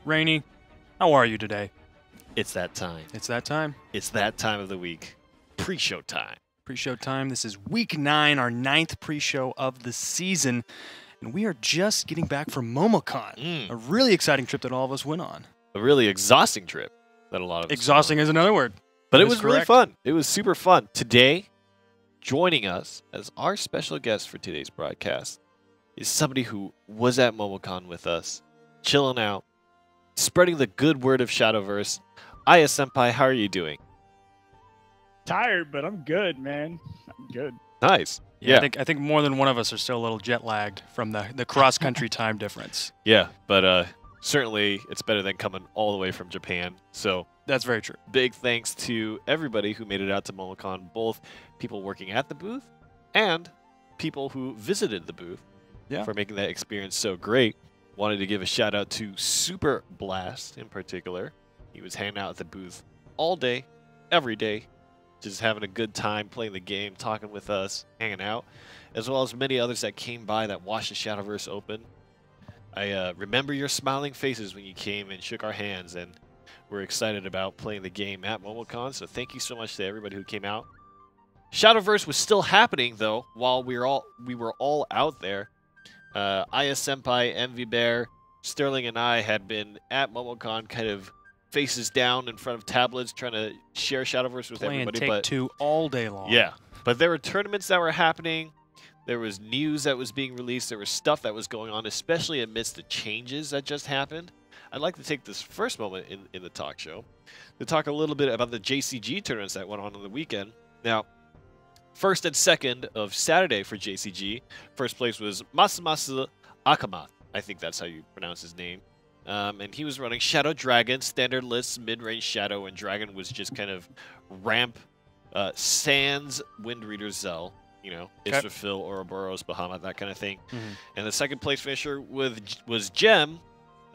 Rainy, how are you today? It's that time. It's that time. It's that time of the week. Pre-show time. Pre-show time. This is week 9, our 9th pre-show of the season. And we are just getting back from MomoCon. A really exciting trip that all of us went on. A really exhausting trip that a lot of us Exhausting is another word. But That it is was really correct. fun. It was super fun. Today, joining us as our special guest for today's broadcast is somebody who was at MomoCon with us, chilling out, spreading the good word of Shadowverse. Aya Senpai, how are you doing? Tired, but I'm good, man. I'm good. Nice. Yeah, I think more than one of us are still a little jet lagged from the cross-country time difference. Yeah, but certainly it's better than coming all the way from Japan. So That's very true. big thanks to everybody who made it out to MomoCon, both people working at the booth and people who visited the booth for making that experience so great. Wanted to give a shout out to Super Blast in particular. He was hanging out at the booth all day, every day, just having a good time playing the game, talking with us, hanging out, as well as many others that came by that watched the Shadowverse open. I remember your smiling faces when you came and shook our hands, and we're excited about playing the game at MomoCon, so thank you so much to everybody who came out. Shadowverse was still happening, though, while we were all out there. Aya Senpai, Envy Bear, Sterling, and I had been at MomoCon kind of faces down in front of tablets trying to share Shadowverse with Playing everybody. Take-Two all day long. Yeah, but there were tournaments that were happening. There was news that was being released. There was stuff that was going on, especially amidst the changes that just happened. I'd like to take this first moment in the talk show to talk a little bit about the JCG tournaments that went on the weekend. Now, first and second of Saturday for JCG, first place was Masamasu Akamath. I think that's how you pronounce his name. And he was running Shadow Dragon, standard lists, mid-range Shadow, and Dragon was just kind of ramp, Sans, Wind Reader, Zell, you know, Israfil, Ouroboros, Bahamut, that kind of thing. And the second place finisher was Gem,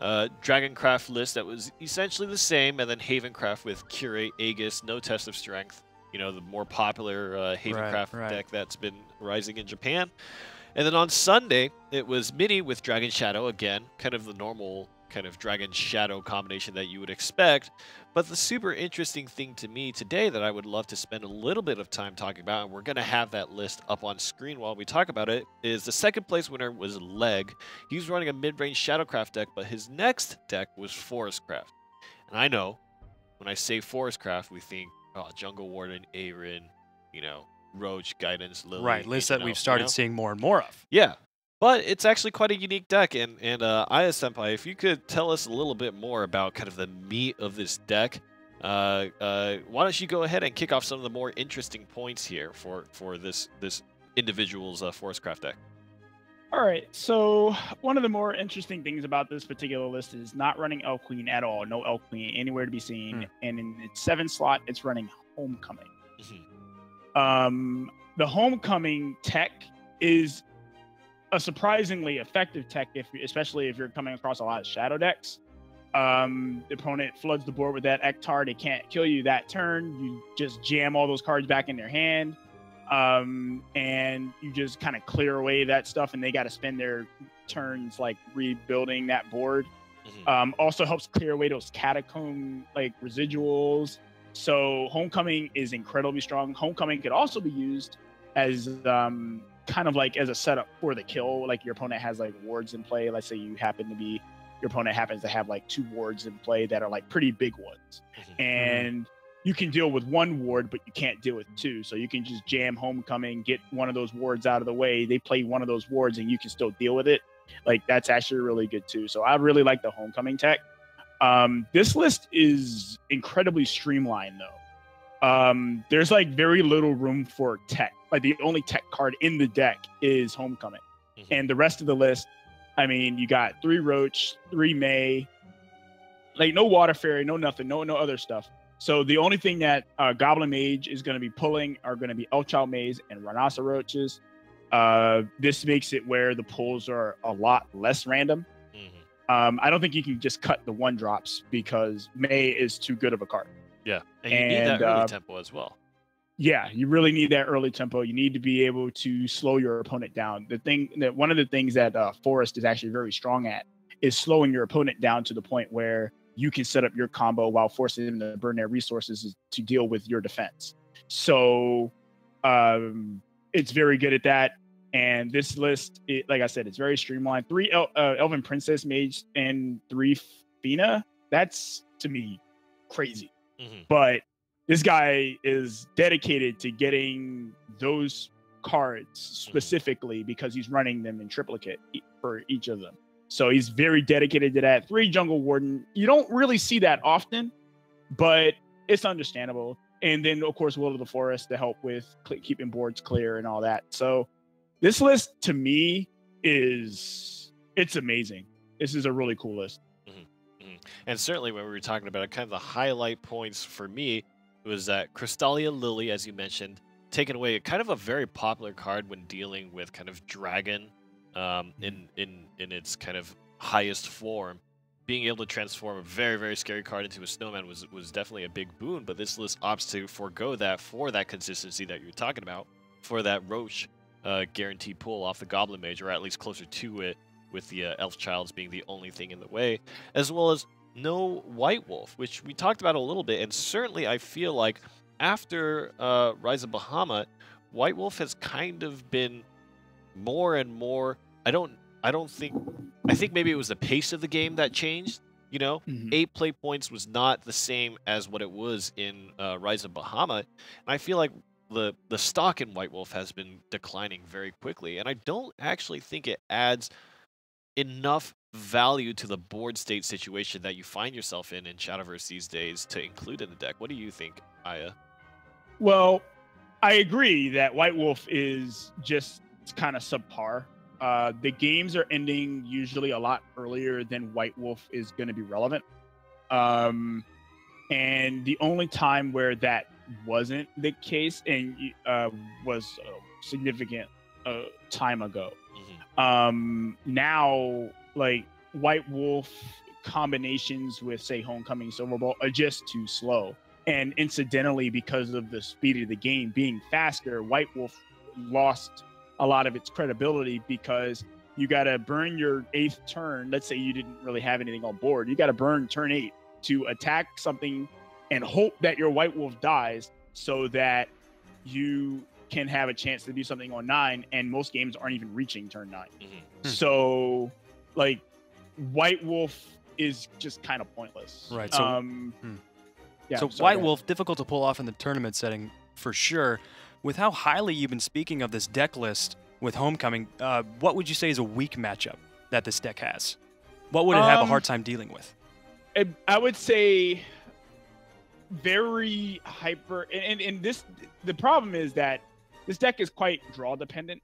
Dragoncraft list that was essentially the same, and then Havencraft with Curate, Aegis, no test of strength. You know, the more popular Havencraft deck that's been rising in Japan. And then on Sunday, it was Mini with Dragon Shadow, again, kind of the normal kind of Dragon Shadow combination that you would expect. But the super interesting thing to me today that I would love to spend a little bit of time talking about, and we're going to have that list up on screen while we talk about it, is the second place winner was Leg. He was running a mid-range Shadowcraft deck, but his next deck was Forestcraft. And I know, when I say Forestcraft, we think, oh, Jungle Warden, Arin, you know, Roach, Guidance, Lily. Right, lists that we've started seeing more and more of. Yeah, but it's actually quite a unique deck. And Aya Senpai, if you could tell us a little bit more about kind of the meat of this deck, why don't you go ahead and kick off some of the more interesting points here for this individual's Forestcraft deck. All right, so one of the more interesting things about this particular list is not running Elf Queen at all. No Elf Queen anywhere to be seen. And in its 7th slot, it's running Homecoming. The Homecoming tech is a surprisingly effective tech, especially if you're coming across a lot of Shadow decks. The opponent floods the board with that Ektar. They can't kill you that turn. You just jam all those cards back in their hand. And you just kind of clear away that stuff, and they got to spend their turns like rebuilding that board. Also helps clear away those catacomb like residuals. So Homecoming is incredibly strong. Homecoming could also be used as kind of like as a setup for the kill. Like your opponent has like wards in play. Let's say your opponent happens to have like 2 wards in play that are like pretty big ones, and you can deal with 1 ward, but you can't deal with 2. So you can just jam Homecoming, get one of those wards out of the way. They play one of those wards, and you can still deal with it. Like, that's actually really good, too. So I really like the Homecoming tech. This list is incredibly streamlined, though. There's, like, very little room for tech. Like, the only tech card in the deck is Homecoming. And the rest of the list, I mean, you got 3 Roach, 3 May, like, no Water Fairy, no nothing, no other stuff. So the only thing that Goblin Mage is going to be pulling are going to be Elfchild Maze and Rhinoceroaches. This makes it where the pulls are a lot less random. I don't think you can just cut the 1-drops because May is too good of a card. Yeah, and you need that early tempo as well. Yeah, you really need that early tempo. You need to be able to slow your opponent down. One of the things that Forest is actually very strong at is slowing your opponent down to the point where you can set up your combo while forcing them to burn their resources to deal with your defense. So it's very good at that. And this list, like I said, it's very streamlined. 3 Elven Princess Mage and 3 Fina. That's, to me, crazy. But this guy is dedicated to getting those cards specifically because he's running them in triplicate for each of them. So he's very dedicated to that. 3 Jungle Warden. You don't really see that often, but it's understandable. And then, of course, Will of the Forest to help with keeping boards clear and all that. So this list, to me, it's amazing. This is a really cool list. And certainly when we were talking about it, kind of the highlight points for me was that Crystalia Lily, as you mentioned, taken away kind of a very popular card when dealing with kind of Dragon in its kind of highest form. Being able to transform a very, very scary card into a snowman was definitely a big boon, but this list opts to forego that for that consistency that you're talking about, for that Roche guaranteed pull off the Goblin Mage, or at least closer to it, with the Elf Childs being the only thing in the way, as well as no White Wolf, which we talked about a little bit, and certainly I feel like after Rise of Bahamut, White Wolf has kind of been more and more. I think maybe it was the pace of the game that changed. 8 play points was not the same as what it was in Rise of Bahamut, and I feel like the stock in White Wolf has been declining very quickly, and I don't actually think it adds enough value to the board state situation that you find yourself in Shadowverse these days to include in the deck. What do you think, Aya? Well, I agree that White Wolf is just kind of subpar. The games are ending usually a lot earlier than White Wolf is going to be relevant. And the only time where that wasn't the case and was a significant time ago. Now, like, White Wolf combinations with, say, Homecoming Silverbolt are just too slow. And incidentally, because of the speed of the game being faster, White Wolf lost a lot of its credibility because you got to burn your 8th turn. Let's say you didn't really have anything on board. You got to burn turn 8 to attack something and hope that your White Wolf dies so that you can have a chance to do something on 9, and most games aren't even reaching turn 9. So, like, White Wolf is just kind of pointless. Right. So, yeah, so White Wolf, difficult to pull off in the tournament setting for sure. With how highly you've been speaking of this deck list with Homecoming, what would you say is a weak matchup that this deck has? What would it have a hard time dealing with? I would say very hyper, and this, the problem is that this deck is quite draw dependent,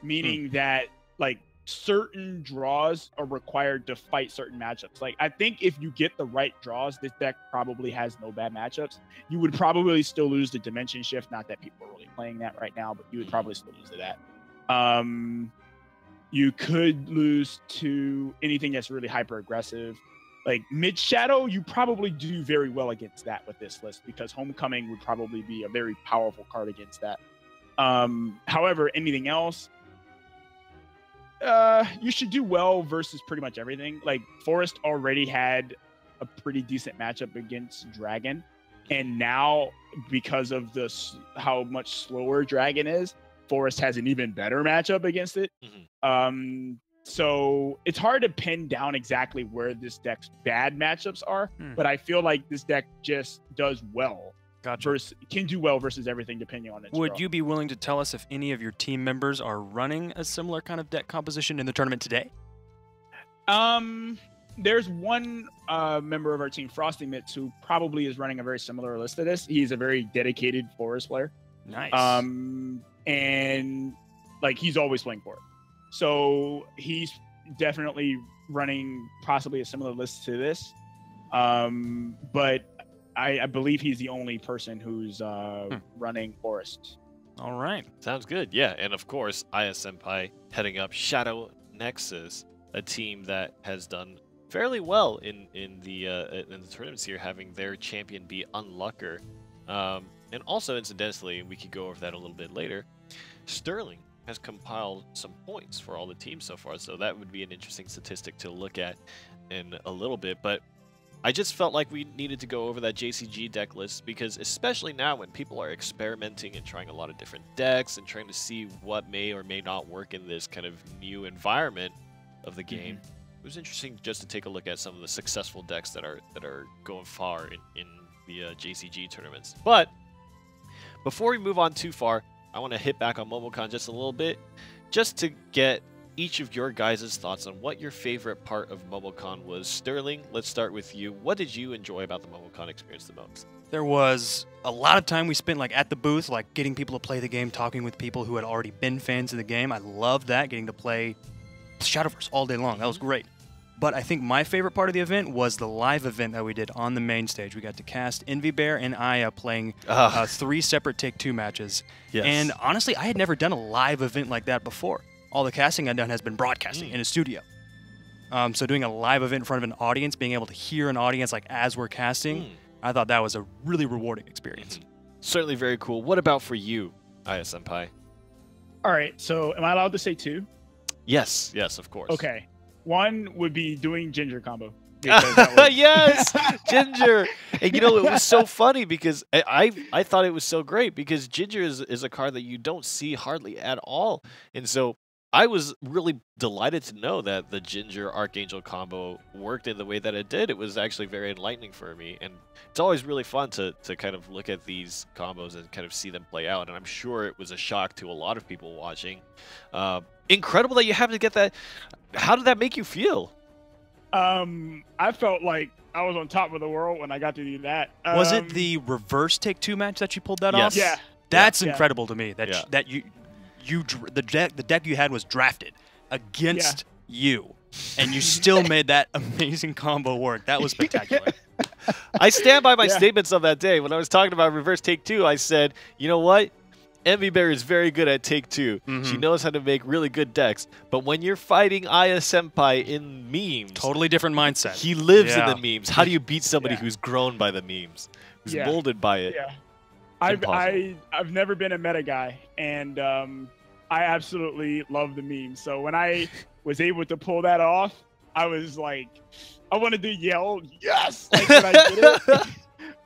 meaning that, like, certain draws are required to fight certain matchups. Like, I think if you get the right draws, this deck probably has no bad matchups. You would probably still lose the Dimension Shift. Not that people are really playing that right now, but you would probably still lose to that. You could lose to anything that's really hyper aggressive. Like Mid Shadow, you probably do very well against that with this list because Homecoming would probably be a very powerful card against that. However, anything else, you should do well versus pretty much everything. Like Forest already had a pretty decent matchup against Dragon, and now because of this, how much slower Dragon is, Forest has an even better matchup against it. So it's hard to pin down exactly where this deck's bad matchups are, but I feel like this deck just does well. Can do well versus everything depending on its Would you be willing to tell us if any of your team members are running a similar kind of deck composition in the tournament today? There's one member of our team, Frosty Mitts, who probably is running a very similar list to this. He's a very dedicated Forest player. Nice. And like he's always playing for it. So he's definitely running possibly a similar list to this. But I believe he's the only person who's running Forest. All right. Sounds good. Yeah, and of course, Aya Senpai heading up Shadow Nexus, a team that has done fairly well in the tournaments here, having their champion be Unlucker. And also, incidentally, we could go over that a little bit later, Sterling has compiled some points for all the teams so far. So that would be an interesting statistic to look at in a little bit. But I just felt like we needed to go over that JCG deck list because especially now when people are experimenting and trying a lot of different decks and trying to see what may or may not work in this kind of new environment of the game, it was interesting just to take a look at some of the successful decks that are going far in the JCG tournaments. But before we move on too far, I want to hit back on MomoCon just a little bit, just to get each of your guys' thoughts on what your favorite part of MomoCon was. Sterling, let's start with you. What did you enjoy about the MomoCon experience the most? There was a lot of time we spent like at the booth, like getting people to play the game, talking with people who had already been fans of the game. I loved that, getting to play Shadowverse all day long. That was great. But I think my favorite part of the event was the live event that we did on the main stage. We got to cast Envy Bear and Aya playing 3 separate Take-Two matches. Yes. And honestly, I had never done a live event like that before. All the casting I've done has been broadcasting in a studio. So doing a live event in front of an audience, being able to hear an audience like as we're casting, I thought that was a really rewarding experience. Certainly very cool. What about for you, Aya Senpai? All right, so am I allowed to say 2? Yes, yes, of course. Okay. 1 would be doing Ginger combo. Was... Yes, Ginger. And you know, it was so funny because I thought it was so great because Ginger is a card that you don't see hardly at all. And so I was really delighted to know that the Ginger Archangel combo worked in the way that it did. It was actually very enlightening for me. And it's always really fun to kind of look at these combos and kind of see them play out. And I'm sure it was a shock to a lot of people watching. Incredible that you have to get that. How did that make you feel? I felt like I was on top of the world when I got to do that. Was it the reverse Take-Two match that you pulled that off? Yeah. That's incredible to me. That the deck you had was drafted against you, and you still made that amazing combo work. That was spectacular. I stand by my statements of that day. When I was talking about reverse Take-Two, I said, you know what? Envy Bear is very good at Take-Two. She knows how to make really good decks. But when you're fighting Aya Senpai in memes... Totally different mindset. He lives in the memes. How do you beat somebody who's grown by the memes? Who's molded by it? Yeah. I've never been a meta guy, and I absolutely love the memes. So when I was able to pull that off, I was like, I wanted to yell, yes! Like when I did it.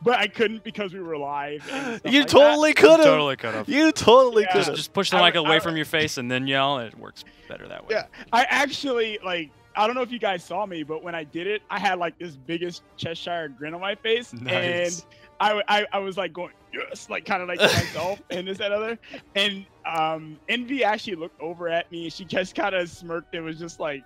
But I couldn't because we were live. You totally could have. Totally could have. You totally could have. Just push the mic away from your face and then yell. It works better that way. Yeah, I actually I don't know if you guys saw me, but when I did it, I had like this biggest Cheshire grin on my face, nice. And I was like going yes, like kind of like to myself and this and other. And Envy actually looked over at me and she just kind of smirked and was just like,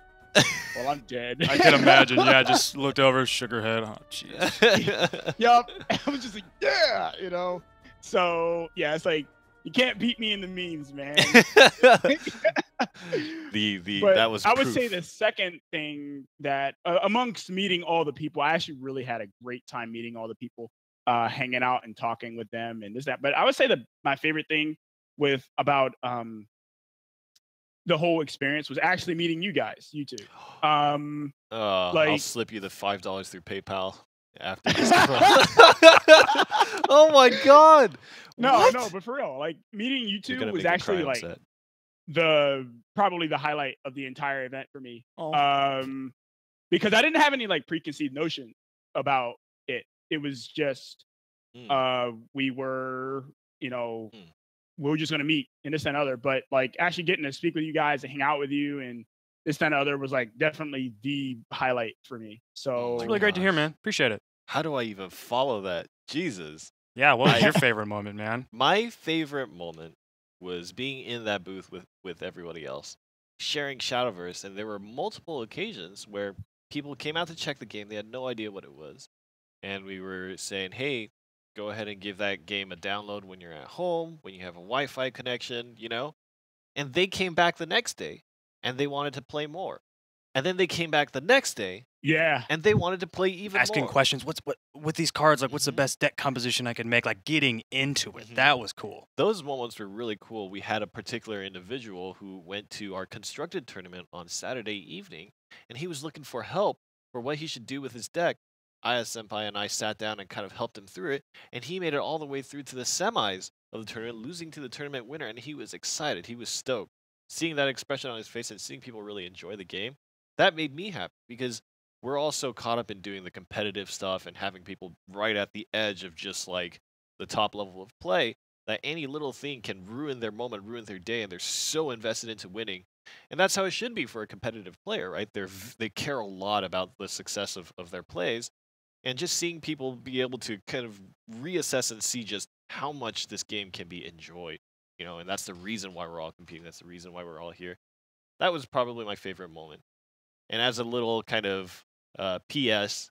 well, I'm dead. I can imagine. Yeah, just looked over, shook her head. Oh, jeez. Yup. I was just like, yeah, you know. So yeah, it's like you can't beat me in the memes, man. That was. I would say the second thing that amongst meeting all the people, I actually really had a great time meeting all the people, hanging out and talking with them and this that. But I would say that my favorite thing about the whole experience was actually meeting you guys, you two. I'll slip you the $5 through PayPal after this. Oh my God! No, but for real, like meeting you two was actually like probably the highlight of the entire event for me. Because I didn't have any like preconceived notion about it. It was just we were, we were just going to meet and this and other, but like actually getting to speak with you guys and hang out with you and this and other was like definitely the highlight for me. So it's really great to hear, man. Appreciate it. How do I even follow that? Jesus. Yeah. What was your favorite moment, man? My favorite moment was being in that booth with everybody else, sharing Shadowverse. And there were multiple occasions where people came out to check the game. They had no idea what it was. And we were saying, hey, go ahead and give that game a download when you're at home, when you have a Wi-Fi connection, And they came back the next day, and they wanted to play more. And then they came back the next day, and they wanted to play even asking more. Questions. What with these cards? Like, what's the best deck composition I can make? Like, getting into it. That was cool. Those moments were really cool. We had a particular individual who went to our constructed tournament on Saturday evening, and he was looking for help for what he should do with his deck. Aya Senpai and I sat down and kind of helped him through it, and he made it all the way through to the semis of the tournament, losing to the tournament winner, and he was excited. He was stoked. seeing that expression on his face and seeing people really enjoy the game, that made me happy because we're all so caught up in doing the competitive stuff and having people right at the edge of just like the top level of play that any little thing can ruin their moment, ruin their day, and they're so invested into winning. And that's how it should be for a competitive player, right? They care a lot about the success of their plays. And just seeing people be able to kind of reassess and see just how much this game can be enjoyed, and that's the reason why we're all competing. That's the reason why we're all here. That was probably my favorite moment. And as a little kind of PS,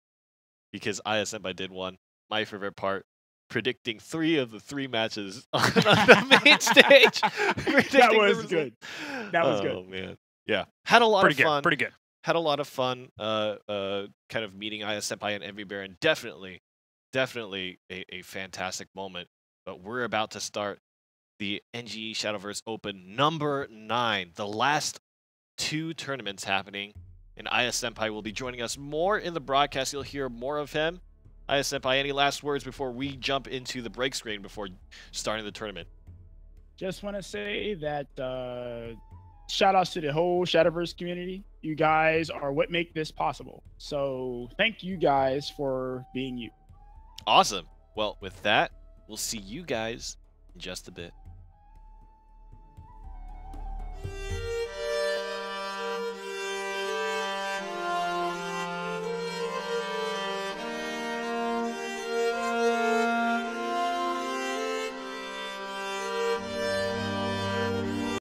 because ISMI did one, my favorite part, predicting 3 of the 3 matches on the main stage. That was good. That was good. Oh, man. Yeah. Had a lot of fun. Pretty good. Had a lot of fun kind of meeting ISMI and Envy Baron. Definitely a fantastic moment. But we're about to start the NGE Shadowverse Open number 9, the last 2 tournaments happening. And ISMI will be joining us more in the broadcast. You'll hear more of him. ISMI, any last words before we jump into the break screen before starting the tournament? Just want to say that shout outs to the whole Shadowverse community. You guys are what make this possible. So thank you guys for being you. Awesome. Well, with that, we'll see you guys in just a bit.